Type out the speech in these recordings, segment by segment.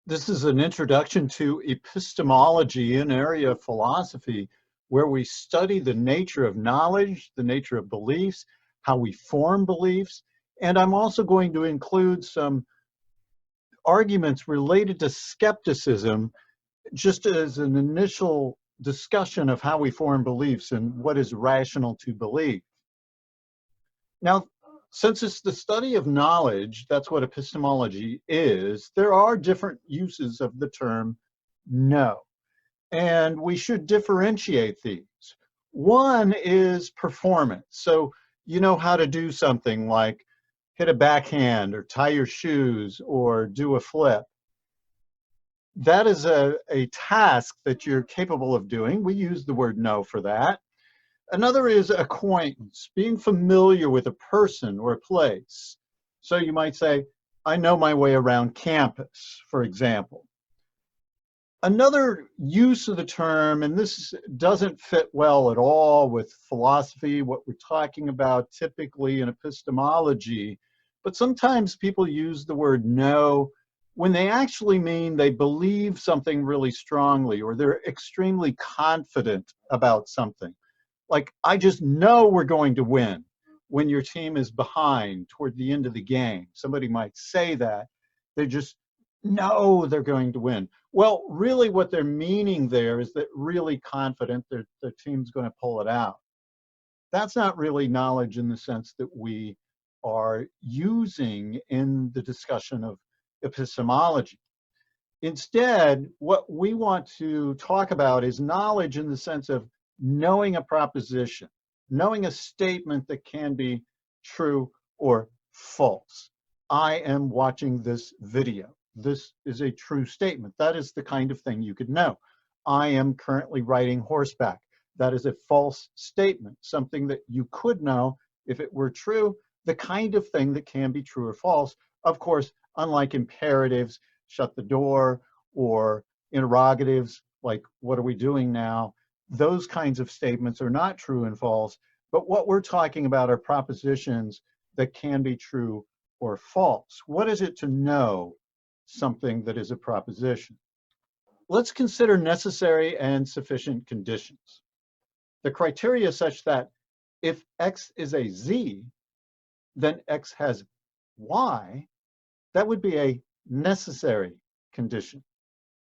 This is an introduction to epistemology, an area of philosophy where we study the nature of knowledge, the nature of beliefs, how we form beliefs, and I'm also going to include some arguments related to skepticism, just as an initial discussion of how we form beliefs and what is rational to believe. Now, since it's the study of knowledge, that's what epistemology is, there are different uses of the term know, and we should differentiate these. One is performance. So you know how to do something like hit a backhand or tie your shoes or do a flip. That is a task that you're capable of doing. We use the word know for that. Another is acquaintance, being familiar with a person or a place. So you might say, I know my way around campus, for example. Another use of the term, and this doesn't fit well at all with philosophy, what we're talking about typically in epistemology, but sometimes people use the word know when they actually mean they believe something really strongly or they're extremely confident about something. Like, I just know we're going to win when your team is behind toward the end of the game. Somebody might say that. They just know they're going to win. Well, really what they're meaning there is that really confident their team's going to pull it out. That's not really knowledge in the sense that we are using in the discussion of epistemology. Instead, what we want to talk about is knowledge in the sense of knowing a proposition, knowing a statement that can be true or false. I am watching this video. This is a true statement. That is the kind of thing you could know. I am currently riding horseback. That is a false statement, something that you could know if it were true, the kind of thing that can be true or false. Of course, unlike imperatives, shut the door, or interrogatives, like what are we doing now? Those kinds of statements are not true and false, but what we're talking about are propositions that can be true or false. What is it to know something that is a proposition? Let's consider necessary and sufficient conditions. The criteria is such that if X is a Z, then X has Y, that would be a necessary condition.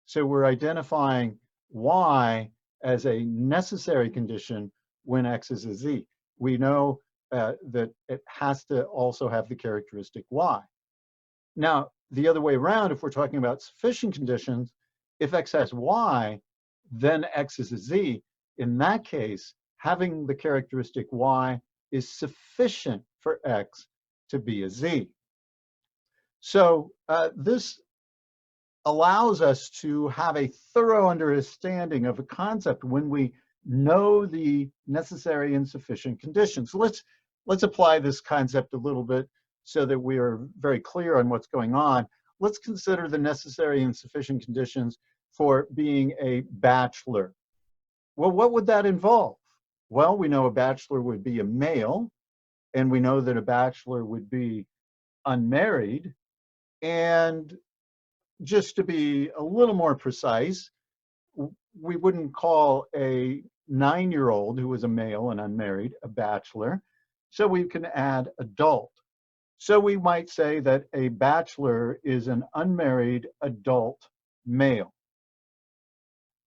So we're identifying Y as a necessary condition when X is a Z. We know that it has to also have the characteristic Y. Now, the other way around, if we're talking about sufficient conditions, if X has Y, then X is a Z. In that case, having the characteristic Y is sufficient for X to be a Z. So this allows us to have a thorough understanding of a concept when we know the necessary and sufficient conditions. So let's apply this concept a little bit so that we are very clear on what's going on. Let's consider the necessary and sufficient conditions for being a bachelor. Well, what would that involve? Well, we know a bachelor would be a male, and we know that a bachelor would be unmarried. And just to be a little more precise, we wouldn't call a 9-year-old who was a male and unmarried a bachelor, so we can add adult. So we might say that a bachelor is an unmarried adult male.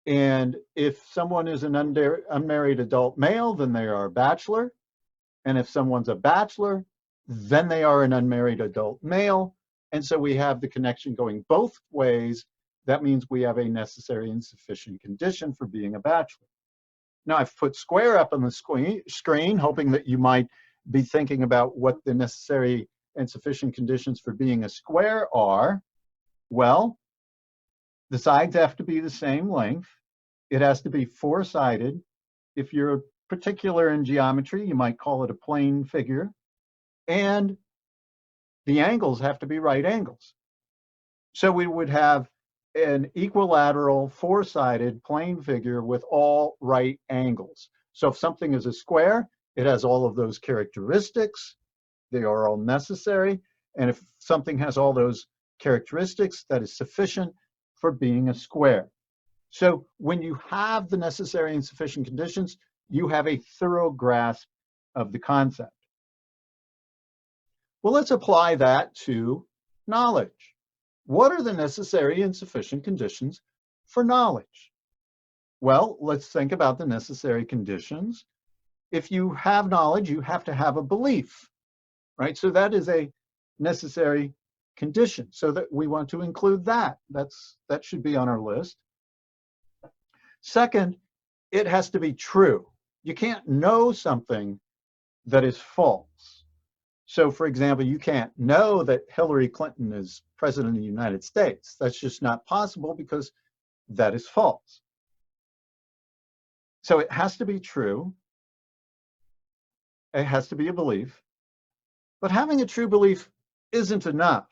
And if someone is an unmarried adult male, then they are a bachelor. And if someone's a bachelor, then they are an unmarried adult male. And so we have the connection going both ways. That means we have a necessary and sufficient condition for being a bachelor. Now, I've put square up on the screen, hoping that you might be thinking about what the necessary and sufficient conditions for being a square are. Well, the sides have to be the same length. It has to be four-sided. If you're particular in geometry, you might call it a plane figure. And the angles have to be right angles. So we would have an equilateral, four-sided plane figure with all right angles. So if something is a square, it has all of those characteristics. They are all necessary. And if something has all those characteristics that is sufficient for being a square. So when you have the necessary and sufficient conditions, you have a thorough grasp of the concept. Well, let's apply that to knowledge. What are the necessary and sufficient conditions for knowledge? Well, let's think about the necessary conditions. If you have knowledge, you have to have a belief, right? So that is a necessary condition. So that we want to include that. That should be on our list. Second, it has to be true. You can't know something that is false. So for example, you can't know that Hillary Clinton is president of the United States. That's just not possible because that is false. So it has to be true. It has to be a belief. But having a true belief isn't enough,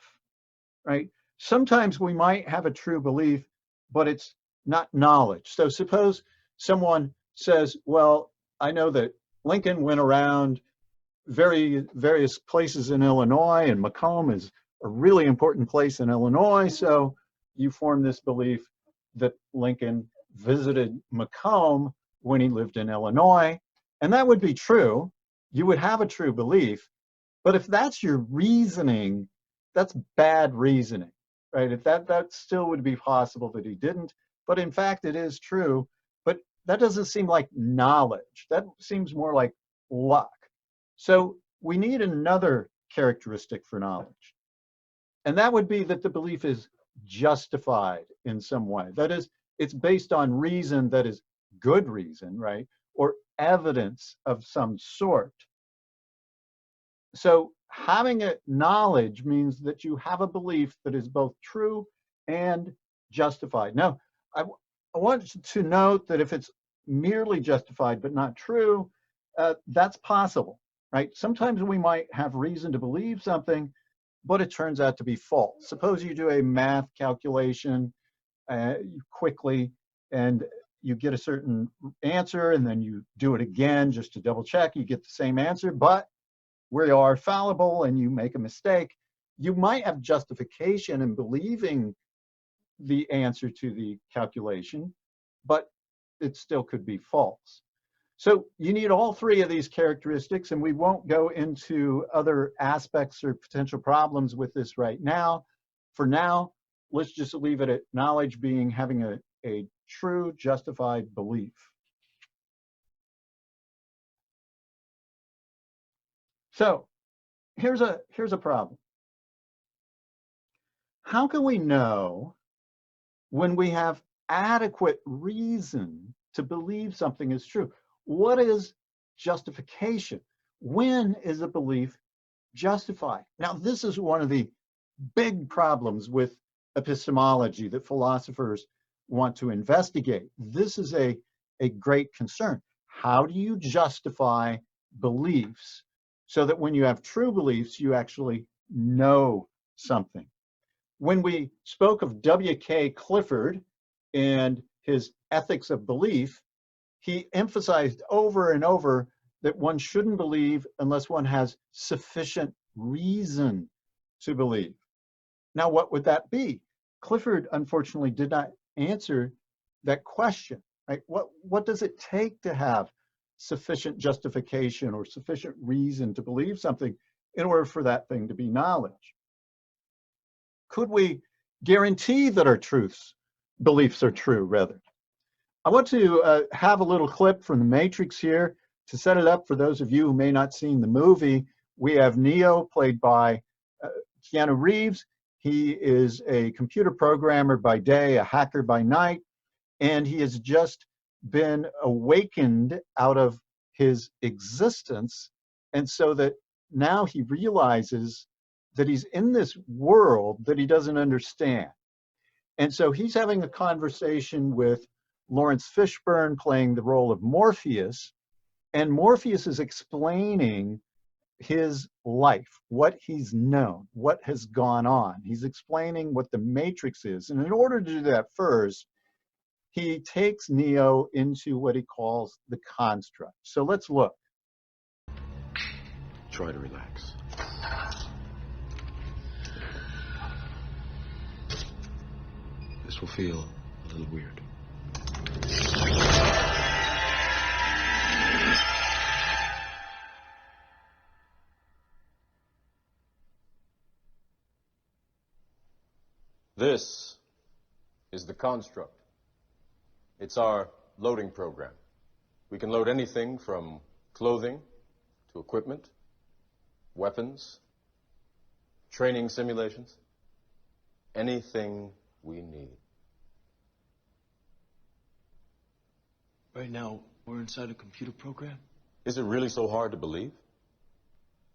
right? Sometimes we might have a true belief, but it's not knowledge. So suppose someone says, well, I know that Lincoln went around various places in Illinois, and Macomb is a really important place in Illinois. So you form this belief that Lincoln visited Macomb when he lived in Illinois. And that would be true. You would have a true belief. But if that's your reasoning, that's bad reasoning, right? If that still would be possible that he didn't. But in fact, it is true. But that doesn't seem like knowledge. That seems more like luck. So we need another characteristic for knowledge. And that would be that the belief is justified in some way. That is, it's based on reason that is good reason, right? Or evidence of some sort. So having a knowledge means that you have a belief that is both true and justified. Now, I want to note that if it's merely justified but not true, that's possible, right? Sometimes we might have reason to believe something, but it turns out to be false. Suppose you do a math calculation quickly and you get a certain answer, and then you do it again just to double check, you get the same answer, but we are fallible and you make a mistake. You might have justification in believing the answer to the calculation, but it still could be false. So you need all three of these characteristics, and we won't go into other aspects or potential problems with this right now. For now, let's just leave it at knowledge being having a true justified belief. So here's a problem. How can we know when we have adequate reason to believe something is true? What is justification? When is a belief justified? Now, this is one of the big problems with epistemology that philosophers want to investigate. This is a great concern. How do you justify beliefs so that when you have true beliefs, you actually know something? When we spoke of W.K. Clifford and his ethics of belief, he emphasized over and over that one shouldn't believe unless one has sufficient reason to believe. Now, what would that be? Clifford, unfortunately, did not answer that question, right? What does it take to have sufficient justification or sufficient reason to believe something in order for that thing to be knowledge? Could we guarantee that our beliefs are true, rather? I want to have a little clip from The Matrix here to set it up for those of you who may not have seen the movie. We have Neo, played by Keanu Reeves. He is a computer programmer by day, a hacker by night, and he has just been awakened out of his existence. And so that now he realizes that he's in this world that he doesn't understand. And so he's having a conversation with Lawrence Fishburne, playing the role of Morpheus, and Morpheus is explaining his life, what he's known, what has gone on. He's explaining what the Matrix is. And in order to do that first, he takes Neo into what he calls the construct. So let's look. Try to relax. This will feel a little weird. This is the construct. It's our loading program. We can load anything from clothing to equipment, weapons, training simulations, anything we need. Right now, we're inside a computer program? Is it really so hard to believe?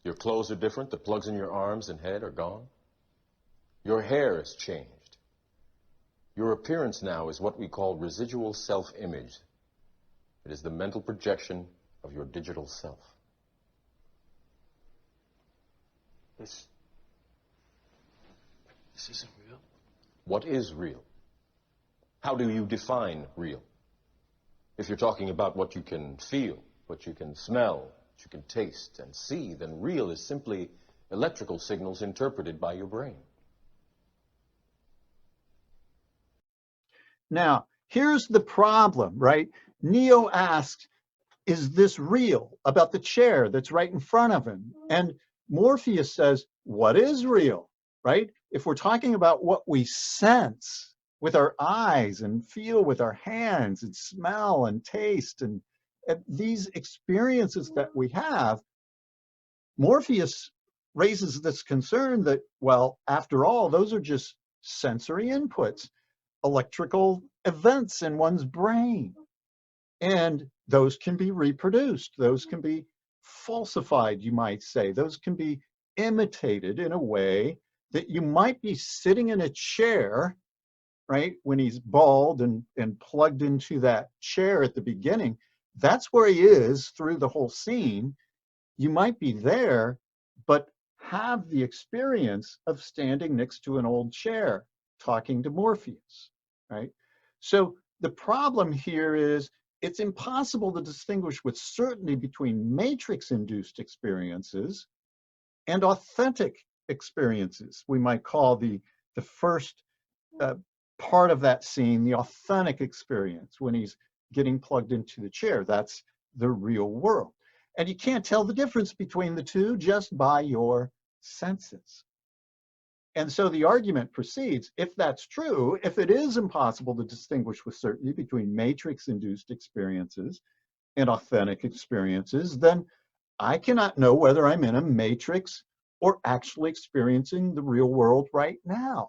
Your clothes are different, the plugs in your arms and head are gone. Your hair has changed. Your appearance now is what we call residual self-image. It is the mental projection of your digital self. This isn't real. What is real? How do you define real? If you're talking about what you can feel, what you can smell, what you can taste and see, then real is simply electrical signals interpreted by your brain. Now, here's the problem, right? Neo asks, is this real, about the chair that's right in front of him? And Morpheus says, what is real, right? If we're talking about what we sense with our eyes and feel with our hands and smell and taste and these experiences that we have, Morpheus raises this concern that, well, after all, those are just sensory inputs, electrical events in one's brain. And those can be reproduced. Those can be falsified, you might say. Those can be imitated in a way that you might be sitting in a chair, right? When he's bald and plugged into that chair at the beginning, that's where he is through the whole scene. You might be there, but have the experience of standing next to an old chair, talking to Morpheus, right? So the problem here is it's impossible to distinguish with certainty between matrix-induced experiences and authentic experiences. We might call the first part of that scene the authentic experience when he's getting plugged into the chair. That's the real world. And you can't tell the difference between the two just by your senses. And so the argument proceeds, if that's true, if it is impossible to distinguish with certainty between matrix-induced experiences and authentic experiences, then I cannot know whether I'm in a matrix or actually experiencing the real world right now,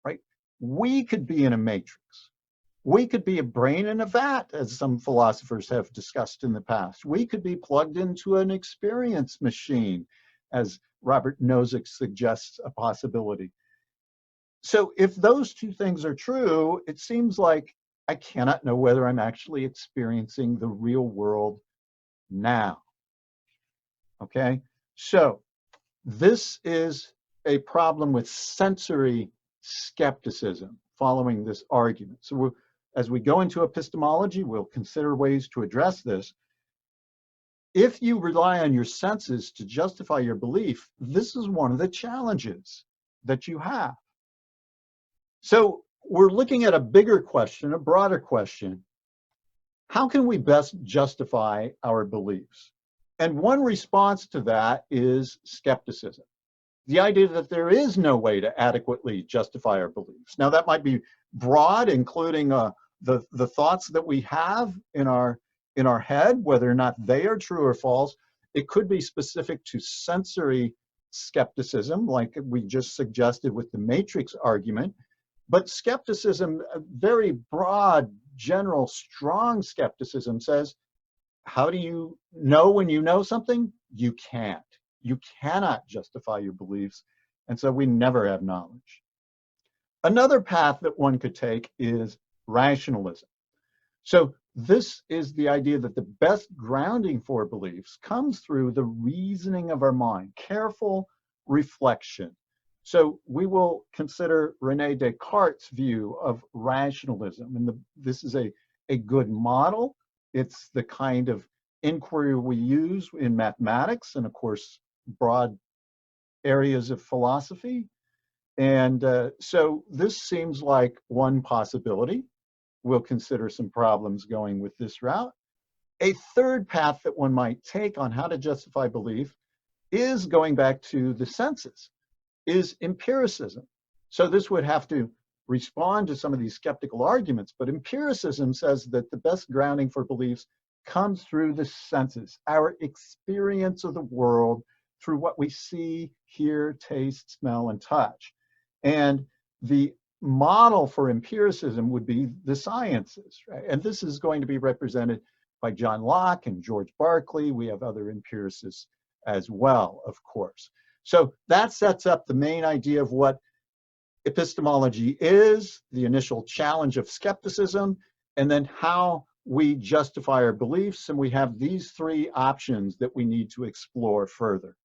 right? We could be in a matrix. We could be a brain in a vat, as some philosophers have discussed in the past. We could be plugged into an experience machine, as Robert Nozick suggests a possibility. So if those two things are true, it seems like I cannot know whether I'm actually experiencing the real world now. Okay, so this is a problem with sensory skepticism following this argument. So as we go into epistemology, we'll consider ways to address this. If you rely on your senses to justify your belief, this is one of the challenges that you have. So we're looking at a bigger question, a broader question. How can we best justify our beliefs? And one response to that is skepticism. The idea that there is no way to adequately justify our beliefs. Now that might be broad, including the thoughts that we have in our head, whether or not they are true or false. It could be specific to sensory skepticism, like we just suggested with the matrix argument. But skepticism, very broad, general, strong skepticism says, how do you know when you know something? You can't. You cannot justify your beliefs. And so we never have knowledge. Another path that one could take is rationalism. So this is the idea that the best grounding for beliefs comes through the reasoning of our mind, careful reflection. So we will consider René Descartes' view of rationalism. And this is a good model. It's the kind of inquiry we use in mathematics and, of course, broad areas of philosophy. And so this seems like one possibility. We'll consider some problems going with this route. A third path that one might take on how to justify belief is going back to the senses, is empiricism. So this would have to respond to some of these skeptical arguments, but empiricism says that the best grounding for beliefs comes through the senses, our experience of the world through what we see, hear, taste, smell, and touch. And the model for empiricism would be the sciences, right? And this is going to be represented by John Locke and George Berkeley. We have other empiricists as well, of course. So that sets up the main idea of what epistemology is, the initial challenge of skepticism, and then how we justify our beliefs. And we have these three options that we need to explore further.